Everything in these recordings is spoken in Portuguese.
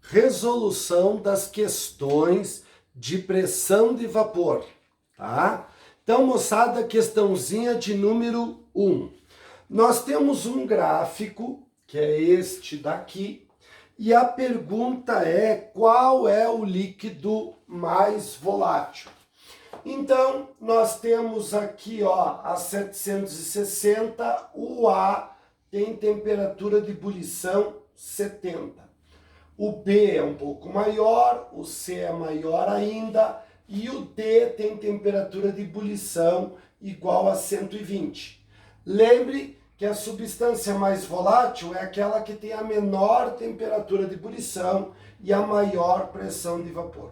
resolução das questões de pressão de vapor, tá? Então, moçada, questãozinha de número 1. Nós temos um gráfico, que é este daqui, e a pergunta é: qual é o líquido mais volátil? Então, nós temos aqui, ó, a 760, o A tem temperatura de ebulição 70. O B é um pouco maior, o C é maior ainda, e o D tem temperatura de ebulição igual a 120. Lembre que a substância mais volátil é aquela que tem a menor temperatura de ebulição e a maior pressão de vapor.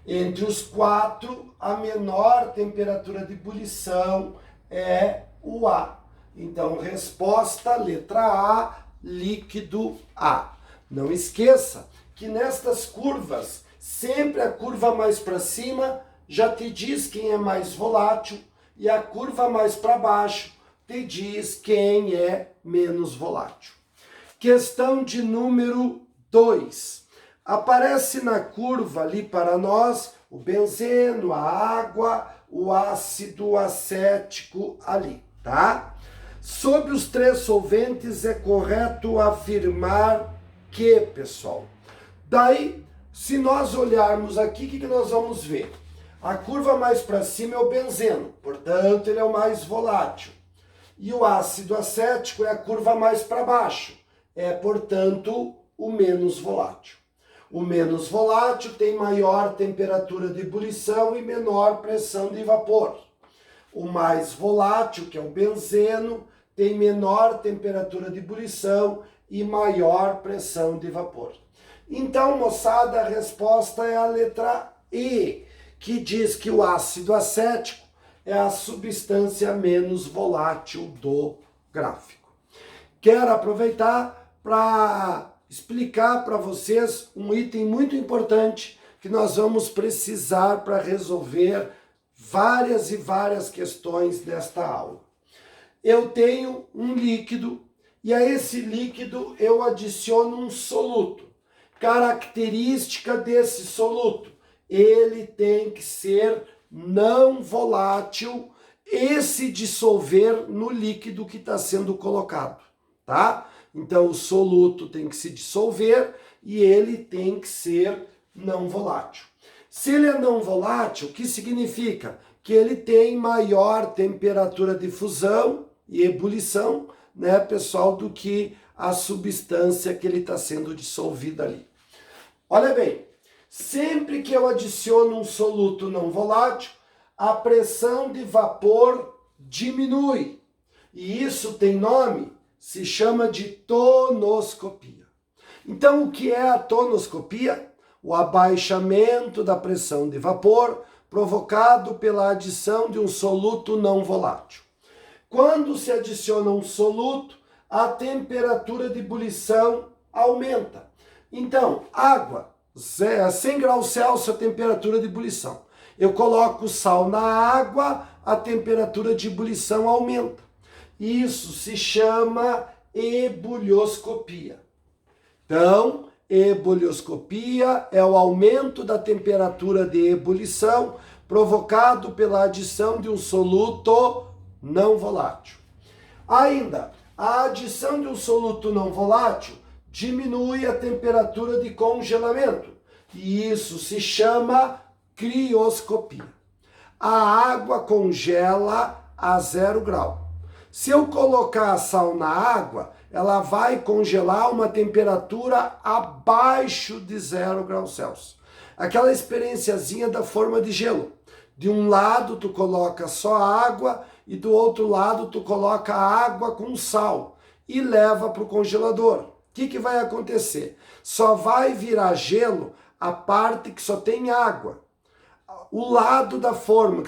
Entre os quatro, a menor temperatura de ebulição é o A. Então, resposta, letra A, líquido A. Não esqueça que nestas curvas, sempre a curva mais para cima já te diz quem é mais volátil e a curva mais para baixo te diz quem é menos volátil. Questão de número 2. Aparece na curva ali para nós o benzeno, a água, o ácido acético ali, tá? Sobre os três solventes é correto afirmar que, pessoal? Daí, se nós olharmos aqui, o que nós vamos ver? A curva mais para cima é o benzeno, portanto ele é o mais volátil. E o ácido acético é a curva mais para baixo, é, portanto, o menos volátil. O menos volátil tem maior temperatura de ebulição e menor pressão de vapor. O mais volátil, que é o benzeno, tem menor temperatura de ebulição e maior pressão de vapor. Então, moçada, a resposta é a letra E, que diz que o ácido acético é a substância menos volátil do gráfico. Quero aproveitar para explicar para vocês um item muito importante que nós vamos precisar para resolver várias e várias questões desta aula. Eu tenho um líquido e a esse líquido eu adiciono um soluto. Característica desse soluto: ele tem que ser não volátil e se dissolver no líquido que está sendo colocado, tá? Então o soluto tem que se dissolver e ele tem que ser não volátil. Se ele é não volátil, o que significa? Que ele tem maior temperatura de fusão e ebulição, né, pessoal, do que a substância que ele está sendo dissolvida ali. Olha bem, sempre que eu adiciono um soluto não volátil, a pressão de vapor diminui. E isso tem nome, se chama de tonoscopia. Então, o que é a tonoscopia? O abaixamento da pressão de vapor provocado pela adição de um soluto não volátil. Quando se adiciona um soluto, a temperatura de ebulição aumenta. Então, água, 100 graus Celsius a temperatura de ebulição. Eu coloco sal na água, a temperatura de ebulição aumenta. Isso se chama ebulioscopia. Então, ebulioscopia é o aumento da temperatura de ebulição provocado pela adição de um soluto não volátil. Ainda, a adição de um soluto não volátil diminui a temperatura de congelamento, e isso se chama crioscopia. A água congela a 0 grau. Se eu colocar sal na água, ela vai congelar uma temperatura abaixo de 0 graus Celsius. Aquela experienciazinha da forma de gelo. De um lado tu coloca só água e do outro lado tu coloca água com sal e leva para o congelador. O que vai acontecer? Só vai virar gelo a parte que só tem água. O lado da forma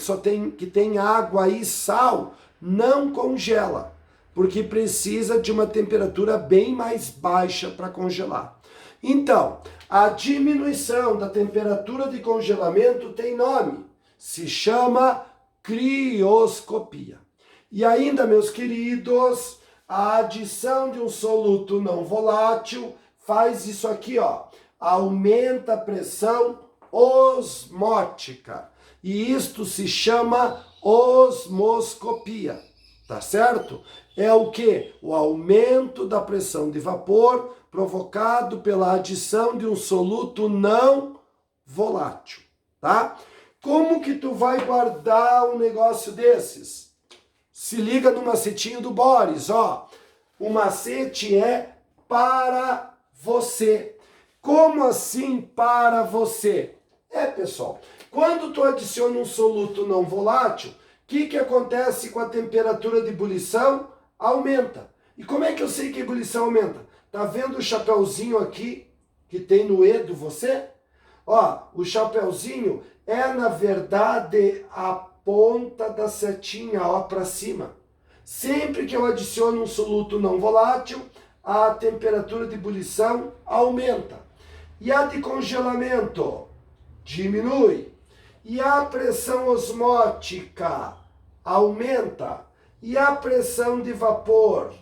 que tem água e sal não congela, porque precisa de uma temperatura bem mais baixa para congelar. Então, a diminuição da temperatura de congelamento tem nome, se chama crioscopia. E ainda, meus queridos, a adição de um soluto não volátil faz isso aqui, ó. aumenta a pressão osmótica. E isto se chama osmoscopia, tá certo? É o que? O aumento da pressão de vapor provocado pela adição de um soluto não volátil, tá? Como que tu vai guardar um negócio desses? Se liga no macetinho do Boris, ó. O macete é para você. Como assim para você? Pessoal, quando tu adiciona um soluto não volátil, o que acontece com a temperatura de ebulição? Aumenta. E como é que eu sei que a ebulição aumenta? Tá vendo o chapeuzinho aqui que tem no E do você? Ó, o chapeuzinho é, na verdade, a ponta da setinha, ó, para cima. Sempre que eu adiciono um soluto não volátil, a temperatura de ebulição aumenta. E a de congelamento diminui. E a pressão osmótica aumenta. E a pressão de vapor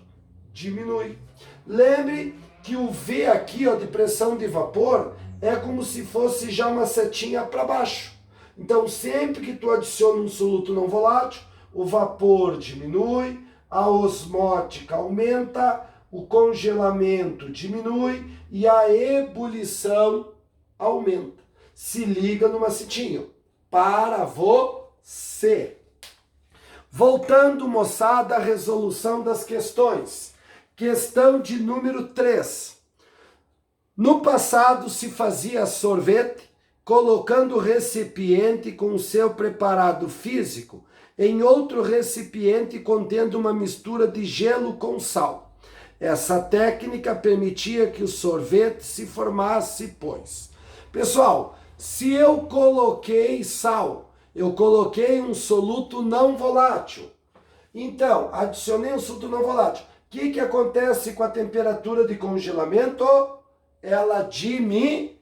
diminui. Lembre que o V aqui, ó, de pressão de vapor é como se fosse já uma setinha para baixo. Então, sempre que tu adiciona um soluto não volátil, o vapor diminui, a osmótica aumenta, o congelamento diminui e a ebulição aumenta. Se liga no macetinho. Para você. Voltando, moçada, à resolução das questões. Questão de número 3. No passado se fazia sorvete colocando o recipiente com o seu preparado físico em outro recipiente contendo uma mistura de gelo com sal. Essa técnica permitia que o sorvete se formasse, pois. Pessoal, se eu coloquei sal, eu coloquei um soluto não volátil. Então, adicionei um soluto não volátil. O que acontece com a temperatura de congelamento? Ela diminui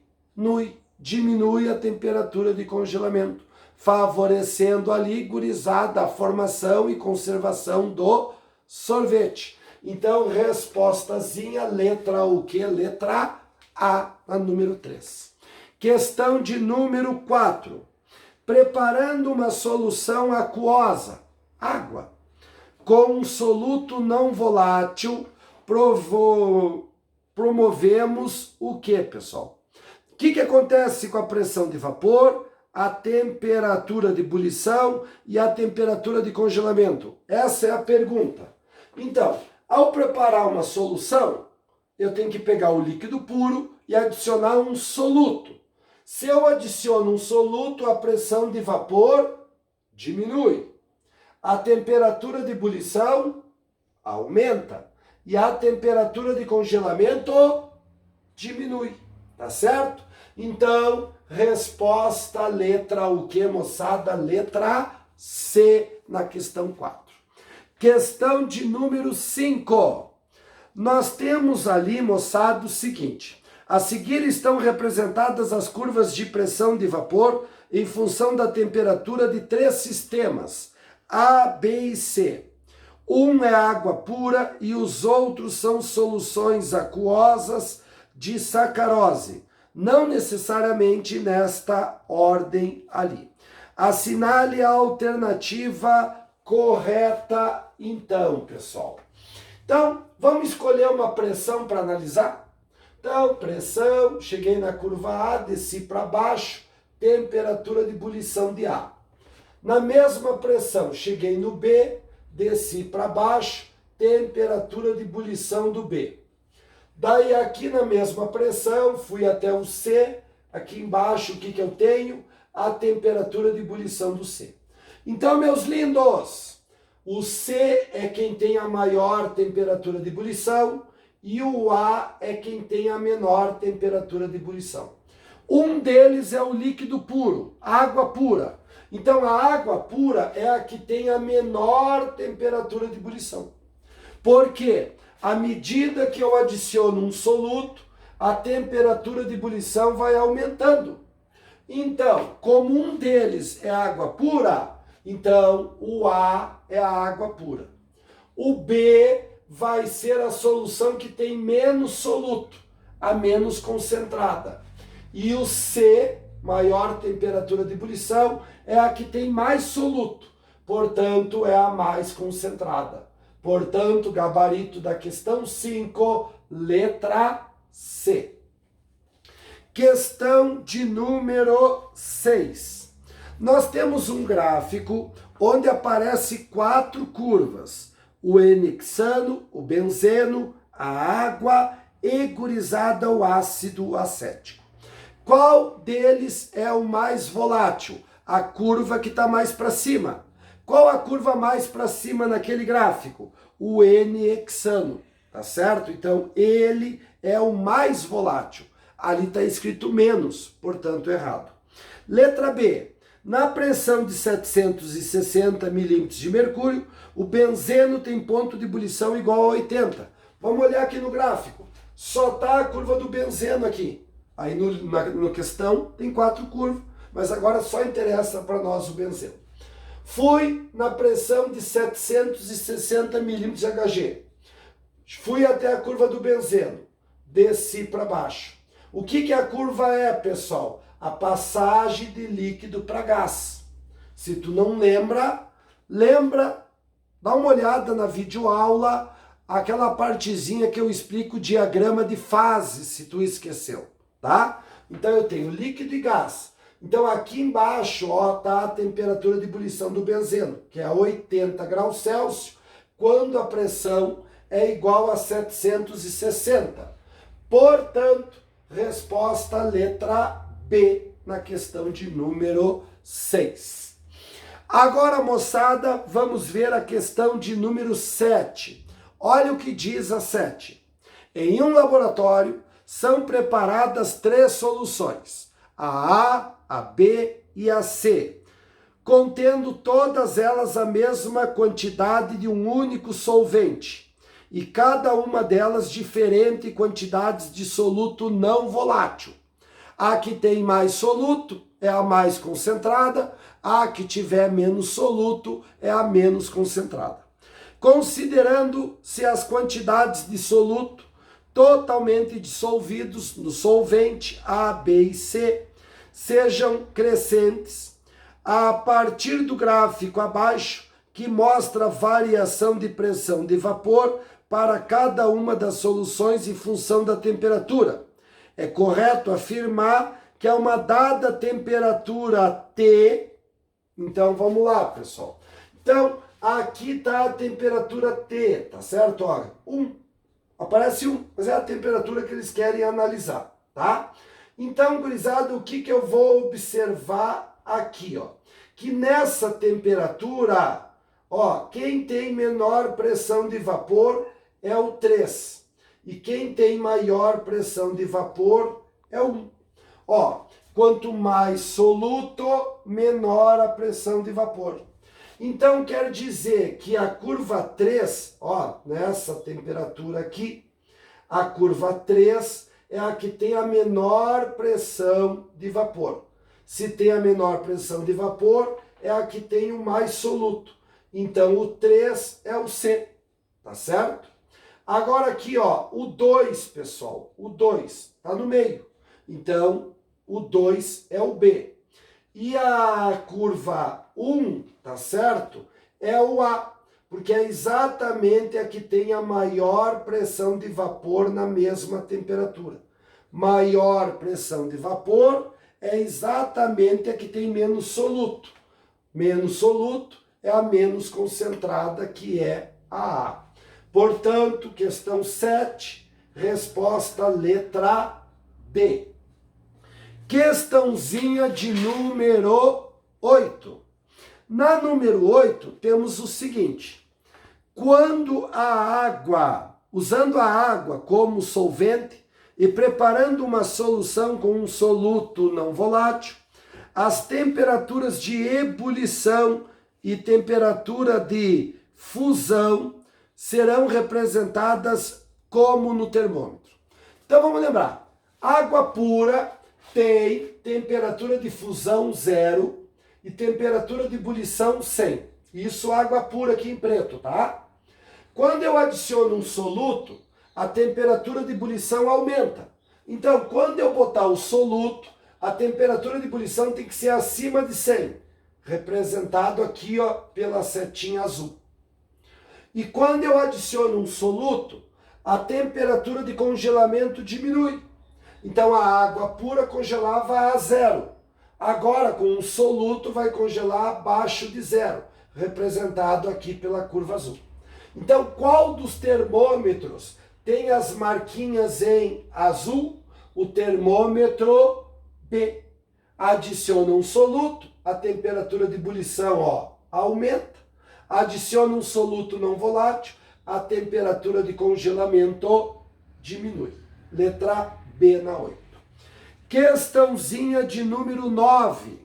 a temperatura de congelamento, favorecendo ali, gurizada, a formação e conservação do sorvete. Então, respostazinha, letra o quê? Letra A, a número 3. Questão de número 4. Preparando uma solução aquosa, água, com um soluto não volátil, promovemos o que, pessoal? O que acontece com a pressão de vapor, a temperatura de ebulição e a temperatura de congelamento? Essa é a pergunta. Então, ao preparar uma solução, eu tenho que pegar o líquido puro e adicionar um soluto. Se eu adiciono um soluto, a pressão de vapor diminui. A temperatura de ebulição aumenta. E a temperatura de congelamento diminui. Tá certo? Então, resposta letra o que, moçada? Letra C na questão 4. Questão de número 5. Nós temos ali, moçada, o seguinte. A seguir estão representadas as curvas de pressão de vapor em função da temperatura de 3 sistemas, A, B e C. Um é água pura e os outros são soluções aquosas de sacarose, não necessariamente nesta ordem ali. Assinale a alternativa correta, então, pessoal. Então, vamos escolher uma pressão para analisar? Então, pressão, cheguei na curva A, desci para baixo, temperatura de ebulição de A. Na mesma pressão, cheguei no B, desci para baixo, temperatura de ebulição do B. Daí aqui na mesma pressão, fui até o C, aqui embaixo o que eu tenho? A temperatura de ebulição do C. Então, meus lindos, o C é quem tem a maior temperatura de ebulição e o A é quem tem a menor temperatura de ebulição. Um deles é o líquido puro, água pura. Então, a água pura é a que tem a menor temperatura de ebulição. Por quê? À medida que eu adiciono um soluto, a temperatura de ebulição vai aumentando. Então, como um deles é água pura, então o A é a água pura. O B vai ser a solução que tem menos soluto, a menos concentrada. E o C, maior temperatura de ebulição, é a que tem mais soluto, portanto, é a mais concentrada. Portanto, gabarito da questão 5, letra C. Questão de número 6. Nós temos um gráfico onde aparece 4 curvas. O N-hexano, o benzeno, a água e, gurizada, o ácido acético. Qual deles é o mais volátil? A curva que está mais para cima. Qual a curva mais para cima naquele gráfico? O N-hexano, tá certo? Então, ele é o mais volátil. Ali está escrito menos, portanto, errado. Letra B. Na pressão de 760 milímetros de mercúrio, o benzeno tem ponto de ebulição igual a 80. Vamos olhar aqui no gráfico. Só está a curva do benzeno aqui. Aí na questão tem 4 curvas, mas agora só interessa para nós o benzeno. Fui na pressão de 760 milímetros de Hg. Fui até a curva do benzeno. Desci para baixo. O que a curva é, pessoal? A passagem de líquido para gás. Se tu não lembra, dá uma olhada na videoaula, aquela partezinha que eu explico o diagrama de fase, se tu esqueceu, tá? Então eu tenho líquido e gás. Então aqui embaixo, ó, tá a temperatura de ebulição do benzeno, que é 80 graus Celsius, quando a pressão é igual a 760. Portanto, resposta letra B na questão de número 6. Agora, moçada, vamos ver a questão de número 7. Olha o que diz a 7. Em um laboratório são preparadas 3 soluções, a A, a B e a C, contendo todas elas a mesma quantidade de um único solvente, e cada uma delas diferente quantidades de soluto não volátil. A que tem mais soluto é a mais concentrada, a que tiver menos soluto é a menos concentrada. Considerando-se as quantidades de soluto totalmente dissolvidos no solvente A, B e C sejam crescentes, a partir do gráfico abaixo, que mostra a variação de pressão de vapor para cada uma das soluções em função da temperatura. É correto afirmar que a uma dada temperatura T, então vamos lá, pessoal. Então, aqui está a temperatura T, tá certo? Olha, 1, aparece 1, mas é a temperatura que eles querem analisar, tá? Então, gurizada, o que eu vou observar aqui, ó? Que nessa temperatura, ó, quem tem menor pressão de vapor é o 3. E quem tem maior pressão de vapor é o 1. Ó, quanto mais soluto, menor a pressão de vapor. Então, quer dizer que a curva 3, ó, nessa temperatura aqui, a curva 3 é a que tem a menor pressão de vapor. Se tem a menor pressão de vapor, é a que tem o mais soluto. Então, o 3 é o C, tá certo? Agora aqui, ó, o 2, pessoal, o 2 tá no meio. Então, o 2 é o B. E a curva 1, tá certo? É o A, porque é exatamente a que tem a maior pressão de vapor na mesma temperatura. Maior pressão de vapor é exatamente a que tem menos soluto. Menos soluto é a menos concentrada, que é a A. Portanto, questão 7, resposta letra B. Questãozinha de número 8. Na número 8, temos o seguinte. Quando a água, usando a água como solvente e preparando uma solução com um soluto não volátil, as temperaturas de ebulição e temperatura de fusão serão representadas como no termômetro. Então vamos lembrar, água pura tem temperatura de fusão 0 e temperatura de ebulição 100. Isso água pura aqui em preto, tá? Quando eu adiciono um soluto, a temperatura de ebulição aumenta. Então, quando eu botar o soluto, a temperatura de ebulição tem que ser acima de 100, representado aqui, ó, pela setinha azul. E quando eu adiciono um soluto, a temperatura de congelamento diminui. Então a água pura congelava a 0. Agora com um soluto vai congelar abaixo de 0, representado aqui pela curva azul. Então qual dos termômetros tem as marquinhas em azul? O termômetro B. Adiciona um soluto, a temperatura de ebulição, ó, aumenta. Adiciona um soluto não volátil, a temperatura de congelamento diminui. Letra B na 8. Questãozinha de número 9.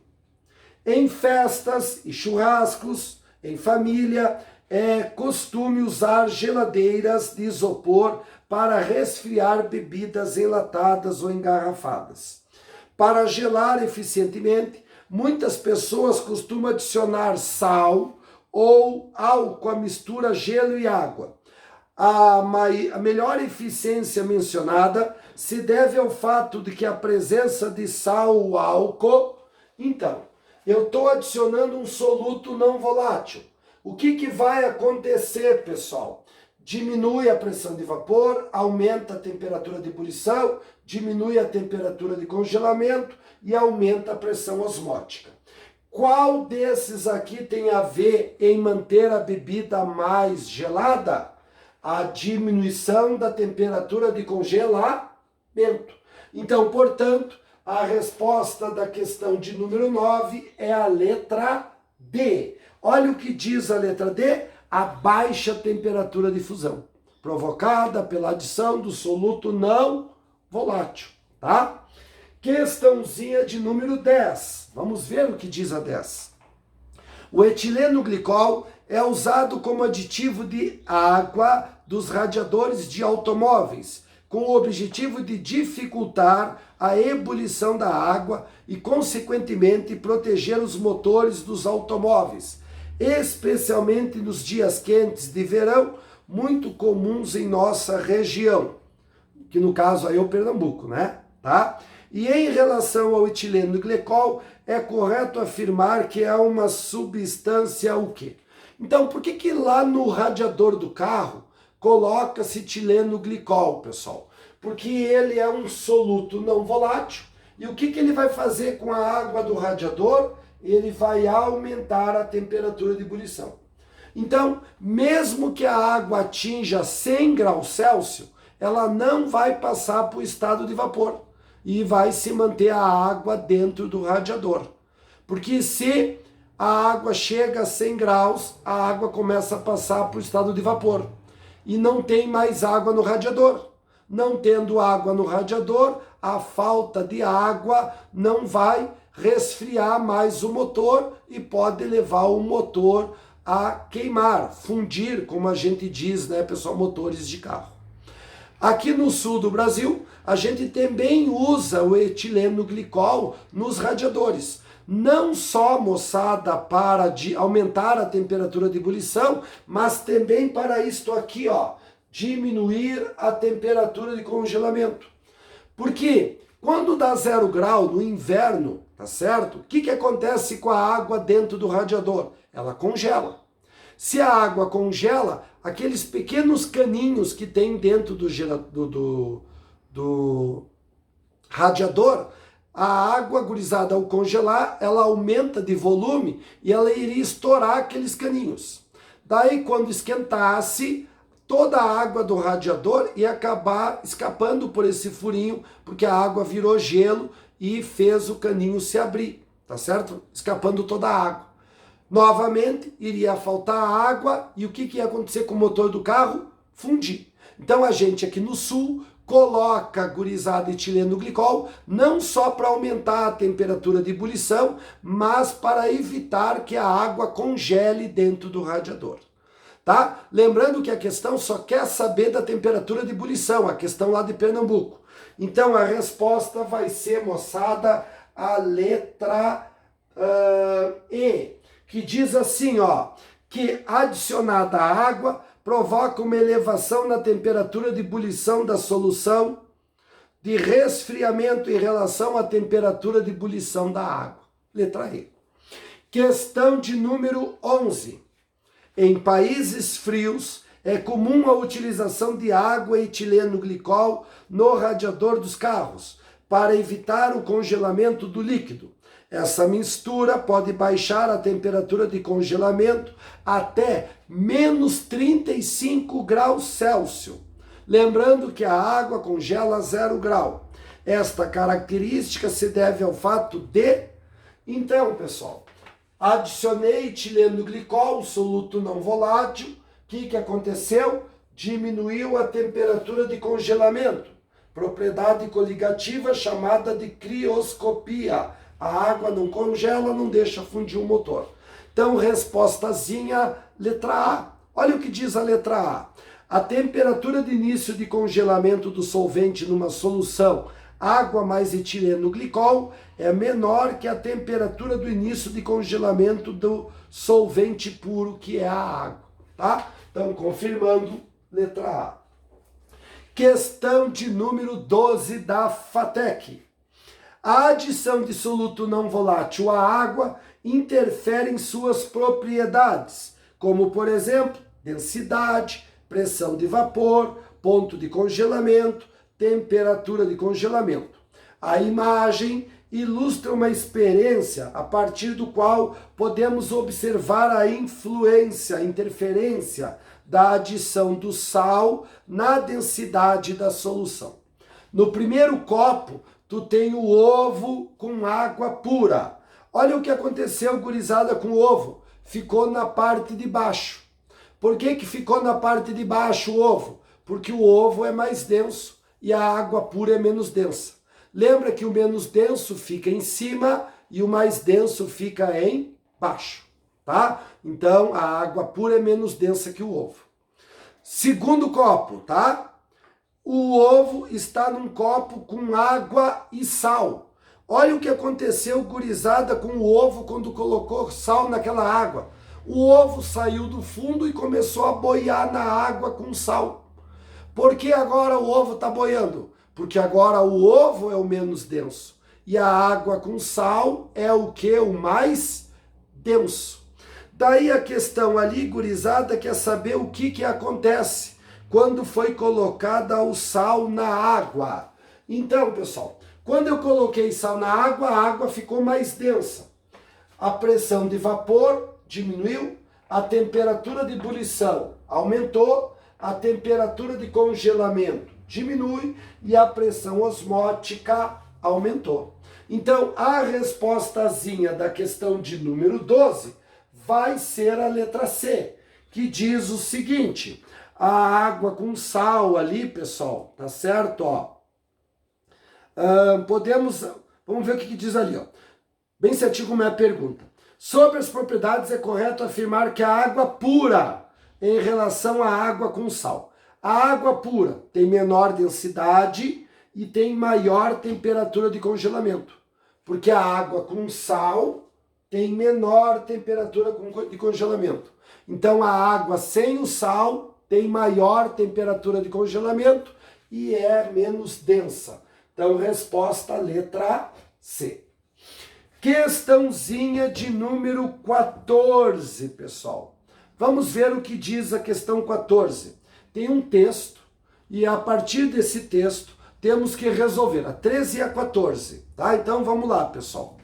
Em festas e churrascos, em família, é costume usar geladeiras de isopor para resfriar bebidas enlatadas ou engarrafadas. Para gelar eficientemente, muitas pessoas costumam adicionar sal ou álcool à mistura gelo e água. A melhor eficiência mencionada se deve ao fato de que a presença de sal ou álcool... Então, eu estou adicionando um soluto não volátil. O que vai acontecer, pessoal? Diminui a pressão de vapor, aumenta a temperatura de ebulição, diminui a temperatura de congelamento e aumenta a pressão osmótica. Qual desses aqui tem a ver em manter a bebida mais gelada? A diminuição da temperatura de congelamento. Então, portanto, a resposta da questão de número 9 é a letra D. Olha o que diz a letra D: a baixa temperatura de fusão, provocada pela adição do soluto não volátil, tá? Questãozinha de número 10. Vamos ver o que diz a 10. O etileno glicol é usado como aditivo de água dos radiadores de automóveis, com o objetivo de dificultar a ebulição da água e, consequentemente, proteger os motores dos automóveis, especialmente nos dias quentes de verão, muito comuns em nossa região, que no caso aí é o Pernambuco, né? Tá? E em relação ao etileno glicol, é correto afirmar que é uma substância o quê? Então, por que lá no radiador do carro coloca-se etileno glicol, pessoal? Porque ele é um soluto não volátil. E o que ele vai fazer com a água do radiador? Ele vai aumentar a temperatura de ebulição. Então, mesmo que a água atinja 100 graus Celsius, ela não vai passar para o estado de vapor e vai se manter a água dentro do radiador. Porque se a água chega a 100 graus, a água começa a passar para o estado de vapor e não tem mais água no radiador. Não tendo água no radiador, a falta de água não vai resfriar mais o motor e pode levar o motor a queimar, fundir, como a gente diz, né, pessoal, motores de carro. Aqui no sul do Brasil, a gente também usa o etileno glicol nos radiadores. Não só, moçada, para aumentar a temperatura de ebulição, mas também para isto aqui, ó, diminuir a temperatura de congelamento. Porque quando dá 0 grau no inverno, tá certo? O que acontece com a água dentro do radiador? Ela congela. Se a água congela, aqueles pequenos caninhos que tem dentro do radiador, a água, gurizada, ao congelar, ela aumenta de volume e ela iria estourar aqueles caninhos. Daí, quando esquentasse, toda a água do radiador ia acabar escapando por esse furinho, porque a água virou gelo e fez o caninho se abrir, tá certo? Escapando toda a água. Novamente, iria faltar água e o que ia acontecer com o motor do carro? Fundir. Então a gente aqui no sul coloca, gurizada, etileno glicol, não só para aumentar a temperatura de ebulição, mas para evitar que a água congele dentro do radiador. Tá? Lembrando que a questão só quer saber da temperatura de ebulição, a questão lá de Pernambuco. Então a resposta vai ser, moçada, a letra E, que diz assim, ó, que adicionada a água provoca uma elevação na temperatura de ebulição da solução de resfriamento em relação à temperatura de ebulição da água. Letra E. Questão de número 11. Em países frios, é comum a utilização de água e etileno glicol no radiador dos carros, para evitar o congelamento do líquido. Essa mistura pode baixar a temperatura de congelamento até menos 35 graus Celsius. Lembrando que a água congela a 0 grau. Esta característica se deve ao fato de... Então, pessoal, adicionei etileno glicol, soluto não volátil. O que aconteceu? Diminuiu a temperatura de congelamento. Propriedade coligativa chamada de crioscopia. A água não congela, não deixa fundir o motor. Então, respostazinha, letra A. Olha o que diz a letra A. A temperatura de início de congelamento do solvente numa solução água mais etileno glicol é menor que a temperatura do início de congelamento do solvente puro, que é a água. Tá? Então, confirmando, letra A. Questão de número 12 da FATEC. A adição de soluto não volátil à água interfere em suas propriedades, como, por exemplo, densidade, pressão de vapor, ponto de congelamento, temperatura de congelamento. A imagem ilustra uma experiência a partir do qual podemos observar a influência, a interferência da adição do sal na densidade da solução. No primeiro copo, tu tem o ovo com água pura. Olha o que aconteceu, gurizada, com o ovo. Ficou na parte de baixo. Por que ficou na parte de baixo o ovo? Porque o ovo é mais denso e a água pura é menos densa. Lembra que o menos denso fica em cima e o mais denso fica em baixo, tá? Então, a água pura é menos densa que o ovo. Segundo copo, tá? O ovo está num copo com água e sal. Olha o que aconteceu, gurizada, com o ovo quando colocou sal naquela água. O ovo saiu do fundo e começou a boiar na água com sal. Por que agora o ovo está boiando? Porque agora o ovo é o menos denso. E a água com sal é o que? O mais denso. Daí a questão ali, gurizada, quer saber o que acontece quando foi colocada o sal na água. Então, pessoal, quando eu coloquei sal na água, a água ficou mais densa. A pressão de vapor diminuiu, a temperatura de ebulição aumentou, a temperatura de congelamento diminui e a pressão osmótica aumentou. Então, a respostazinha da questão de número 12 vai ser a letra C, que diz o seguinte: a água com sal ali, pessoal, tá certo? Ó. Vamos ver o que diz ali, ó. Bem certinho como é a pergunta. Sobre as propriedades, é correto afirmar que a água pura em relação à água com sal. A água pura tem menor densidade e tem maior temperatura de congelamento, porque a água com sal tem menor temperatura de congelamento. Então, a água sem o sal tem maior temperatura de congelamento e é menos densa. Então, resposta letra C. Questãozinha de número 14, pessoal. Vamos ver o que diz a questão 14. Tem um texto e a partir desse texto temos que resolver a 13 e a 14, tá? Então vamos lá, pessoal.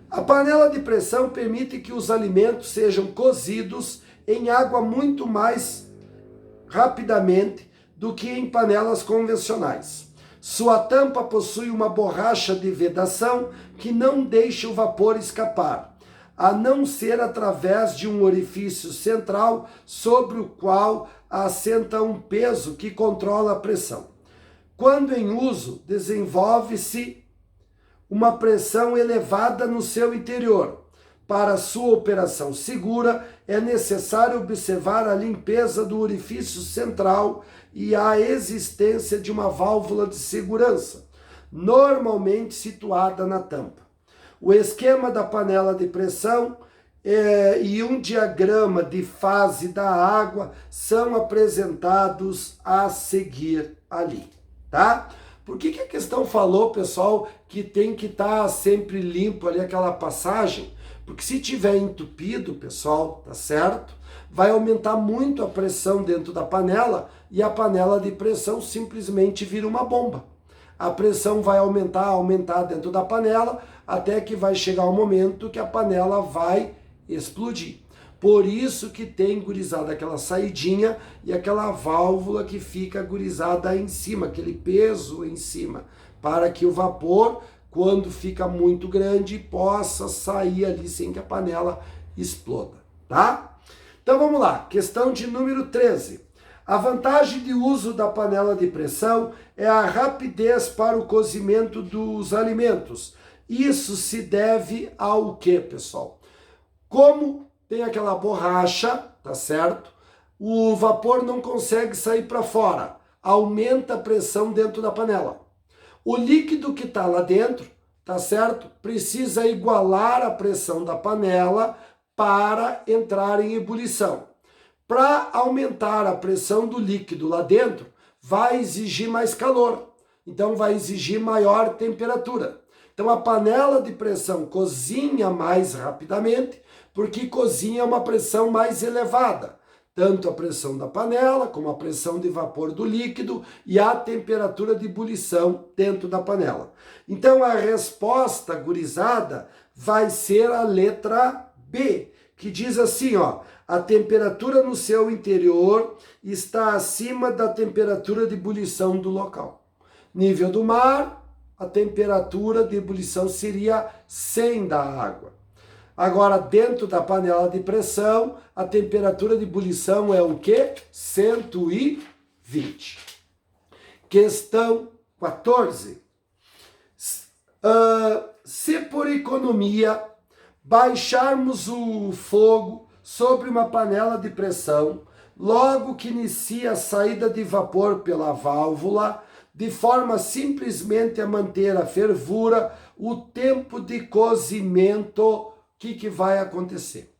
A panela de pressão permite que os alimentos sejam cozidos em água muito mais rapidamente do que em panelas convencionais. Sua tampa possui uma borracha de vedação que não deixa o vapor escapar, a não ser através de um orifício central sobre o qual assenta um peso que controla a pressão. Quando em uso, desenvolve-se uma pressão elevada no seu interior. Para sua operação segura, é necessário observar a limpeza do orifício central e a existência de uma válvula de segurança, normalmente situada na tampa. O esquema da panela de pressão e um diagrama de fase da água são apresentados a seguir ali, tá? Por que a questão falou, pessoal, que tem que estar sempre limpo ali aquela passagem? Porque se tiver entupido, pessoal, tá certo? Vai aumentar muito a pressão dentro da panela e a panela de pressão simplesmente vira uma bomba. A pressão vai aumentar dentro da panela, até que vai chegar um momento que a panela vai explodir. Por isso que tem, gurizada, aquela saidinha e aquela válvula que fica, gurizada, em cima, aquele peso em cima, para que o vapor, quando fica muito grande, possa sair ali sem que a panela exploda, tá? Então vamos lá, questão de número 13. A vantagem de uso da panela de pressão é a rapidez para o cozimento dos alimentos. Isso se deve ao quê, pessoal? Como tem aquela borracha, tá certo? O vapor não consegue sair para fora, aumenta a pressão dentro da panela. O líquido que está lá dentro, tá certo? Precisa igualar a pressão da panela para entrar em ebulição. Para aumentar a pressão do líquido lá dentro, vai exigir mais calor, então vai exigir maior temperatura. Então a panela de pressão cozinha mais rapidamente, porque cozinha a uma pressão mais elevada, tanto a pressão da panela, como a pressão de vapor do líquido e a temperatura de ebulição dentro da panela. Então a resposta, gurizada, vai ser a letra B, que diz assim, ó, a temperatura no seu interior está acima da temperatura de ebulição do local. Nível do mar, a temperatura de ebulição seria 100 da água. Agora, dentro da panela de pressão, a temperatura de ebulição é o quê? 120. Questão 14. Se por economia baixarmos o fogo sobre uma panela de pressão, logo que inicia a saída de vapor pela válvula, de forma simplesmente a manter a fervura, o tempo de cozimento, o que vai acontecer?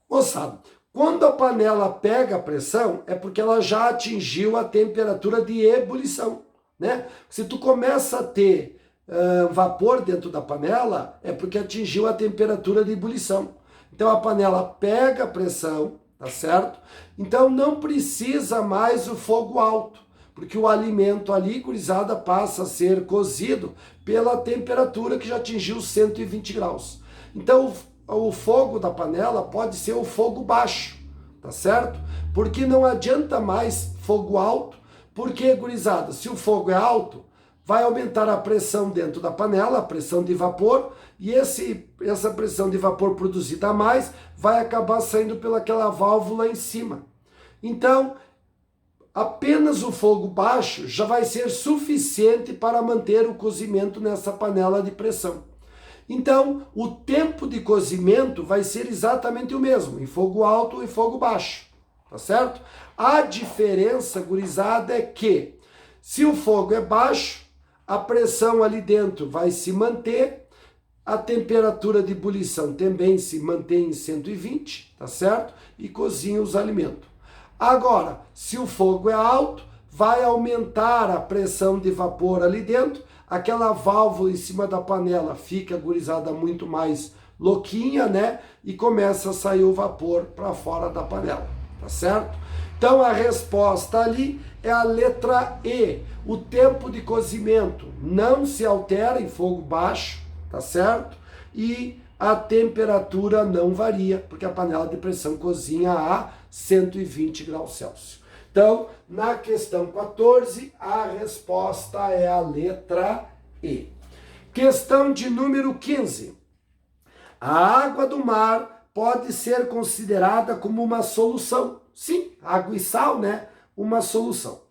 Moçada, quando a panela pega a pressão, é porque ela já atingiu a temperatura de ebulição, né? Se tu começa a ter vapor dentro da panela, é porque atingiu a temperatura de ebulição. Então a panela pega a pressão, tá certo? Então não precisa mais o fogo alto, porque o alimento ali, gurizada, passa a ser cozido pela temperatura que já atingiu 120 graus. Então o fogo da panela pode ser o fogo baixo, tá certo? Porque não adianta mais fogo alto, porque, gurizada, se o fogo é alto, vai aumentar a pressão dentro da panela, a pressão de vapor, e essa pressão de vapor produzida a mais vai acabar saindo pelaquela válvula em cima. Então, apenas o fogo baixo já vai ser suficiente para manter o cozimento nessa panela de pressão. Então, o tempo de cozimento vai ser exatamente o mesmo, em fogo alto e fogo baixo, tá certo? A diferença, gurizada, é que se o fogo é baixo, a pressão ali dentro vai se manter, a temperatura de ebulição também se mantém em 120, tá certo? E cozinha os alimentos. Agora, se o fogo é alto, vai aumentar a pressão de vapor ali dentro, aquela válvula em cima da panela fica, gurizada, muito mais louquinha, né? E começa a sair o vapor para fora da panela, tá certo? Então a resposta ali é a letra E. O tempo de cozimento não se altera em fogo baixo, tá certo? E a temperatura não varia, porque a panela de pressão cozinha a 120 graus Celsius. Então, na questão 14, a resposta é a letra E. Questão de número 15. A água do mar pode ser considerada como uma solução. Sim, água e sal, né? Uma solução.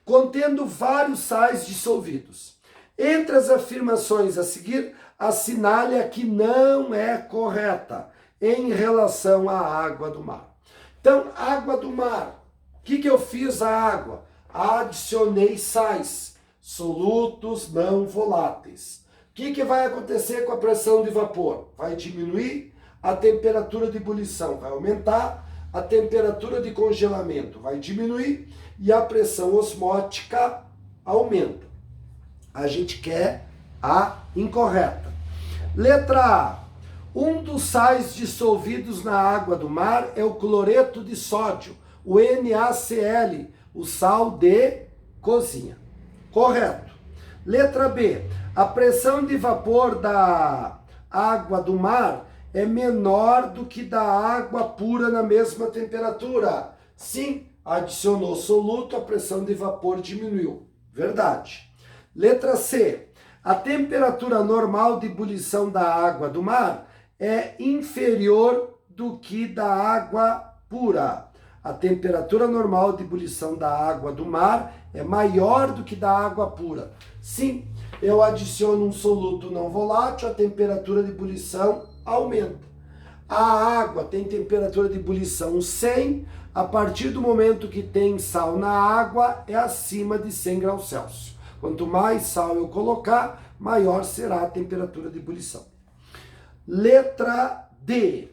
Contendo vários sais dissolvidos. Entre as afirmações a seguir, assinale a que não é correta em relação à água do mar. Então, água do mar. O que eu fiz à água? Adicionei sais, solutos não voláteis. O que vai acontecer com a pressão de vapor? Vai diminuir, a temperatura de ebulição vai aumentar, a temperatura de congelamento vai diminuir e a pressão osmótica aumenta. A gente quer a incorreta. Letra A. Um dos sais dissolvidos na água do mar é o cloreto de sódio, o NaCl, o sal de cozinha. Correto. Letra B. A pressão de vapor da água do mar é menor do que da água pura na mesma temperatura. Sim, adicionou soluto, a pressão de vapor diminuiu. Verdade. Letra C. A temperatura normal de ebulição da água do mar é inferior do que da água pura. A temperatura normal de ebulição da água do mar é maior do que da água pura. Sim, eu adiciono um soluto não volátil, a temperatura de ebulição aumenta. A água tem temperatura de ebulição 100, a partir do momento que tem sal na água, é acima de 100 graus Celsius. Quanto mais sal eu colocar, maior será a temperatura de ebulição. Letra D.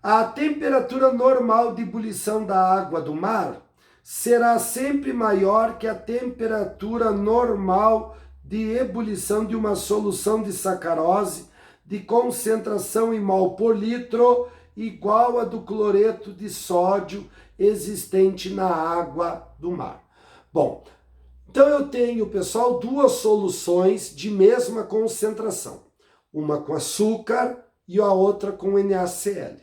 A temperatura normal de ebulição da água do mar será sempre maior que a temperatura normal de ebulição de uma solução de sacarose de concentração em mol por litro igual a do cloreto de sódio existente na água do mar. Bom, então eu tenho, pessoal, duas soluções de mesma concentração. Uma com açúcar e a outra com NaCl.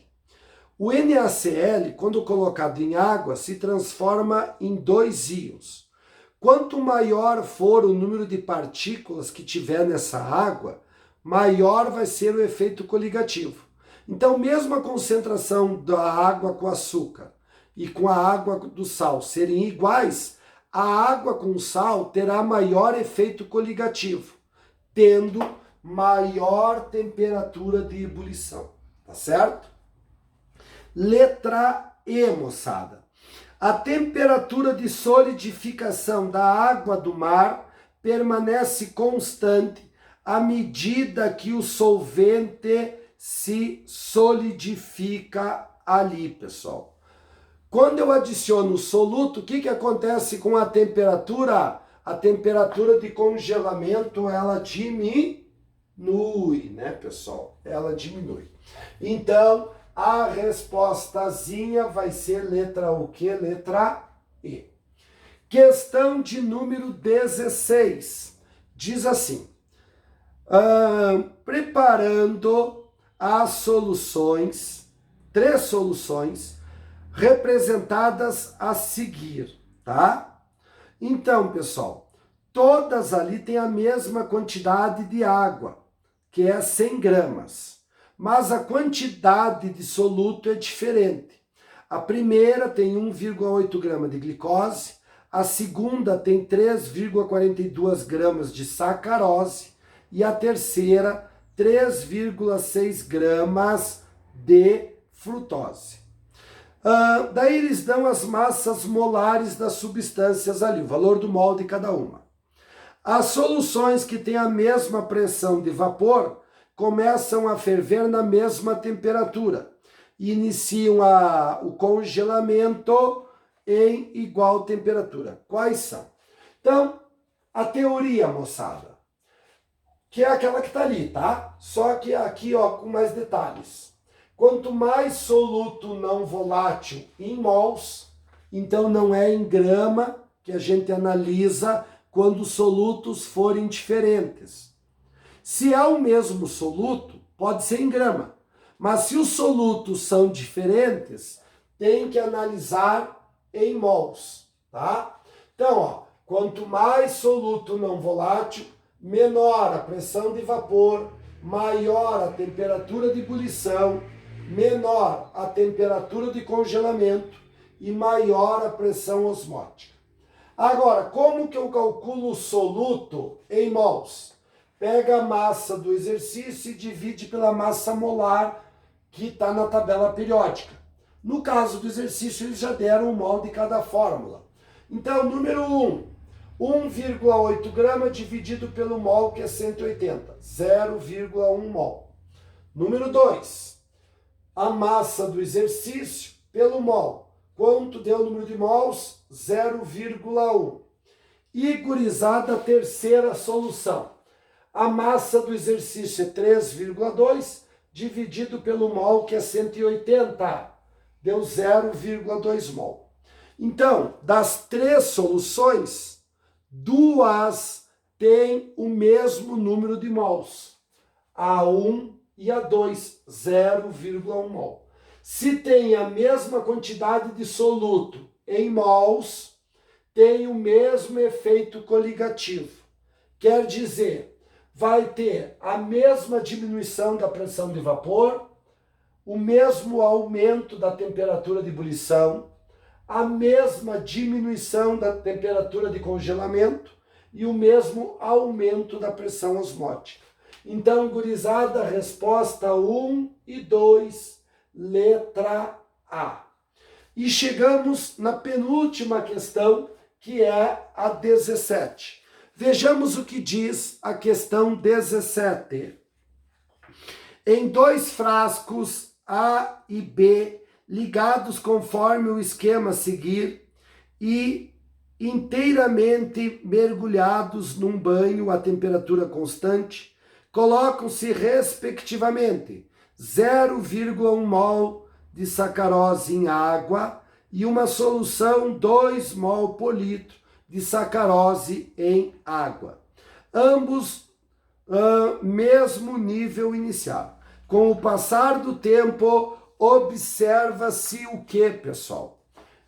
O NaCl, quando colocado em água, se transforma em 2 íons. Quanto maior for o número de partículas que tiver nessa água, maior vai ser o efeito coligativo. Então, mesmo a concentração da água com açúcar e com a água do sal serem iguais, a água com sal terá maior efeito coligativo, tendo maior temperatura de ebulição. Tá certo? Letra E, moçada. A temperatura de solidificação da água do mar permanece constante à medida que o solvente se solidifica ali, pessoal. Quando eu adiciono o soluto, o que acontece com a temperatura? A temperatura de congelamento, ela diminui, né, pessoal? Ela diminui. Então, a respostazinha vai ser letra o quê? Letra E. Questão de número 16. Diz assim: preparando as soluções, 3 soluções, representadas a seguir, tá? Então, pessoal, todas ali têm a mesma quantidade de água, que é 100 gramas. Mas a quantidade de soluto é diferente. A primeira tem 1,8 gramas de glicose, a segunda tem 3,42 gramas de sacarose e a terceira 3,6 gramas de frutose. Daí eles dão as massas molares das substâncias ali, o valor do mol de cada uma. As soluções que têm a mesma pressão de vapor começam a ferver na mesma temperatura e iniciam o congelamento em igual temperatura. Quais são? Então, a teoria, moçada, que é aquela que está ali, tá? Só que aqui, ó, com mais detalhes. Quanto mais soluto não volátil em mols, então não é em grama que a gente analisa quando os solutos forem diferentes. Se é o mesmo soluto, pode ser em grama. Mas se os solutos são diferentes, tem que analisar em mols, tá? Então, ó, quanto mais soluto não volátil, menor a pressão de vapor, maior a temperatura de ebulição, menor a temperatura de congelamento e maior a pressão osmótica. Agora, como que eu calculo o soluto em mols? Pega a massa do exercício e divide pela massa molar que está na tabela periódica. No caso do exercício, eles já deram um mol de cada fórmula. Então, número 1, 1,8 grama dividido pelo mol, que é 180, 0,1 mol. Número 2, a massa do exercício pelo mol. Quanto deu o número de mols? 0,1. E, gurizada, a terceira solução. A massa do exercício é 3,2 dividido pelo mol, que é 180. Deu 0,2 mol. Então, das três soluções, duas têm o mesmo número de mols. A1 e A2, 0,1 mol. Se tem a mesma quantidade de soluto em mols, tem o mesmo efeito coligativo. Quer dizer, vai ter a mesma diminuição da pressão de vapor, o mesmo aumento da temperatura de ebulição, a mesma diminuição da temperatura de congelamento e o mesmo aumento da pressão osmótica. Então, gurizada, resposta 1 e 2, letra A. E chegamos na penúltima questão, que é a 17. Vejamos o que diz a questão 17. Em 2 frascos A e B, ligados conforme o esquema a seguir e inteiramente mergulhados num banho a temperatura constante, colocam-se respectivamente 0,1 mol de sacarose em água e uma solução 2 mol por litro de sacarose em água. Ambos mesmo nível inicial. Com o passar do tempo, observa-se o que, pessoal?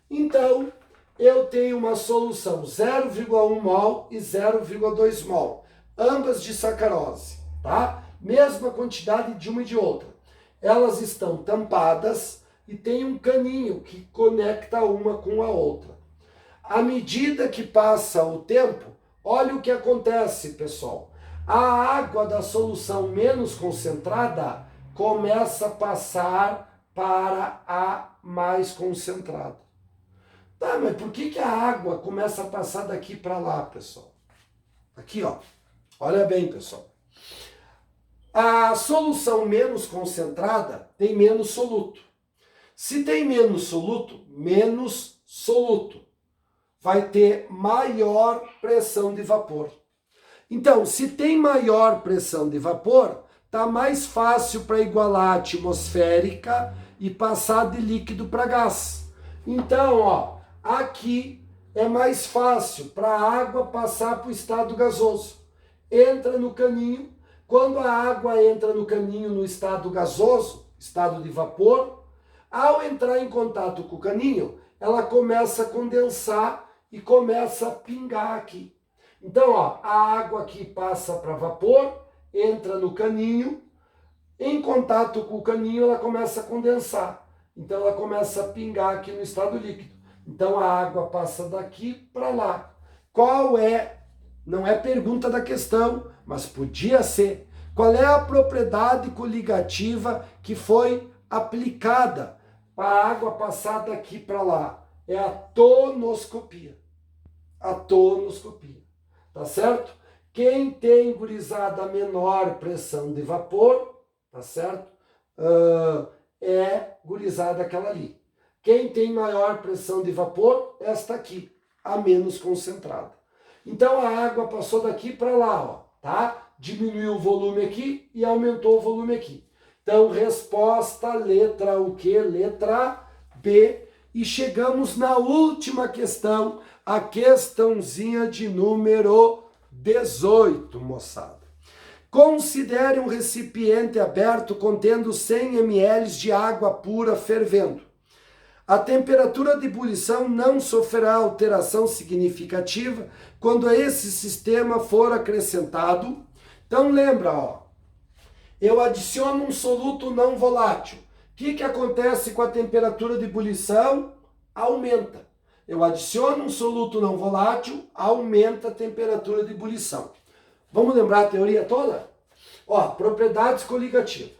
Então, eu tenho uma solução 0,1 mol e 0,2 mol, ambas de sacarose, tá? Mesma quantidade de uma e de outra. Elas estão tampadas e tem um caninho que conecta uma com a outra. À medida que passa o tempo, olha o que acontece, pessoal. A água da solução menos concentrada começa a passar para a mais concentrada. Tá, mas por que a água começa a passar daqui para lá, pessoal? Aqui, ó. Olha bem, pessoal. A solução menos concentrada tem menos soluto. Se tem menos soluto, vai ter maior pressão de vapor. Então, se tem maior pressão de vapor, tá mais fácil para igualar a atmosférica e passar de líquido para gás. Então, ó, aqui é mais fácil para a água passar para o estado gasoso. Entra no caninho. Quando a água entra no caninho no estado gasoso, estado de vapor, ao entrar em contato com o caninho, ela começa a condensar e começa a pingar aqui. Então, ó, a água aqui passa para vapor, entra no caninho, em contato com o caninho ela começa a condensar. Então ela começa a pingar aqui no estado líquido. Então a água passa daqui para lá. Qual é, não é pergunta da questão, mas podia ser, qual é a propriedade coligativa que foi aplicada para a água passar daqui para lá? É a tonoscopia. A tonoscopia. Tá certo? Quem tem, gurizada, menor pressão de vapor, tá certo? É gurizada aquela ali. Quem tem maior pressão de vapor, esta aqui, a menos concentrada. Então a água passou daqui para lá, ó, tá? Diminuiu o volume aqui e aumentou o volume aqui. Então, resposta, letra o quê? Letra B. E chegamos na última questão, a questãozinha de número 18, moçada. Considere um recipiente aberto contendo 100 ml de água pura fervendo. A temperatura de ebulição não sofrerá alteração significativa quando esse sistema for acrescentado. Então lembra, ó, eu adiciono um soluto não volátil. O que acontece com a temperatura de ebulição? Aumenta. Eu adiciono um soluto não volátil, aumenta a temperatura de ebulição. Vamos lembrar a teoria toda? Ó, propriedades coligativas.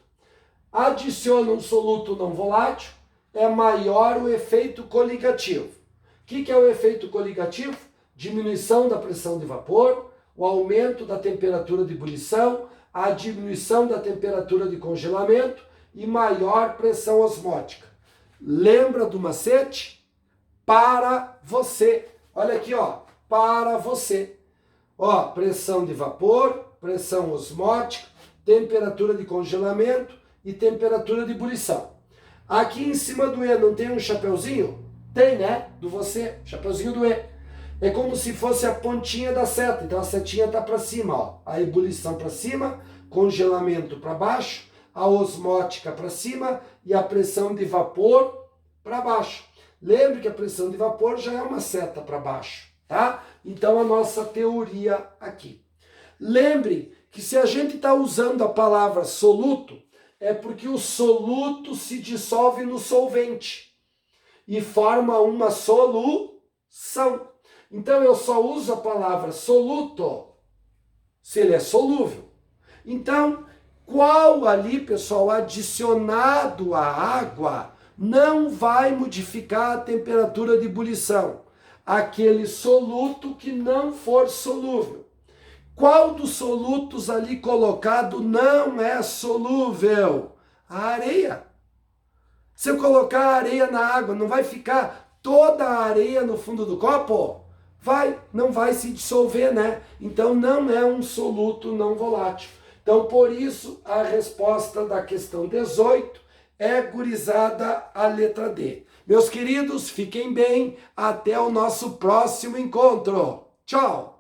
Adiciona um soluto não volátil, é maior o efeito coligativo. O que é o efeito coligativo? Diminuição da pressão de vapor, o aumento da temperatura de ebulição, a diminuição da temperatura de congelamento e maior pressão osmótica. Lembra do macete? Para você. Olha aqui, ó. para você. Ó, pressão de vapor, pressão osmótica, temperatura de congelamento e temperatura de ebulição. Aqui em cima do E não tem um chapeuzinho? Tem, né? Do você, chapeuzinho do E. É como se fosse a pontinha da seta, então a setinha está para cima, ó. A ebulição para cima, congelamento para baixo, a osmótica para cima e a pressão de vapor para baixo. Lembre que a pressão de vapor já é uma seta para baixo, tá? Então a nossa teoria aqui. Lembre que se a gente está usando a palavra soluto, é porque o soluto se dissolve no solvente e forma uma solução. Então eu só uso a palavra soluto se ele é solúvel. Então, qual ali, pessoal, adicionado à água, não vai modificar a temperatura de ebulição? Aquele soluto que não for solúvel. Qual dos solutos ali colocado não é solúvel? A areia. Se eu colocar a areia na água, não vai ficar toda a areia no fundo do copo? Não vai se dissolver, né? Então não é um soluto não volátil. Então por isso a resposta da questão 18 é, gurizada, a letra D. Meus queridos, fiquem bem, até o nosso próximo encontro. Tchau!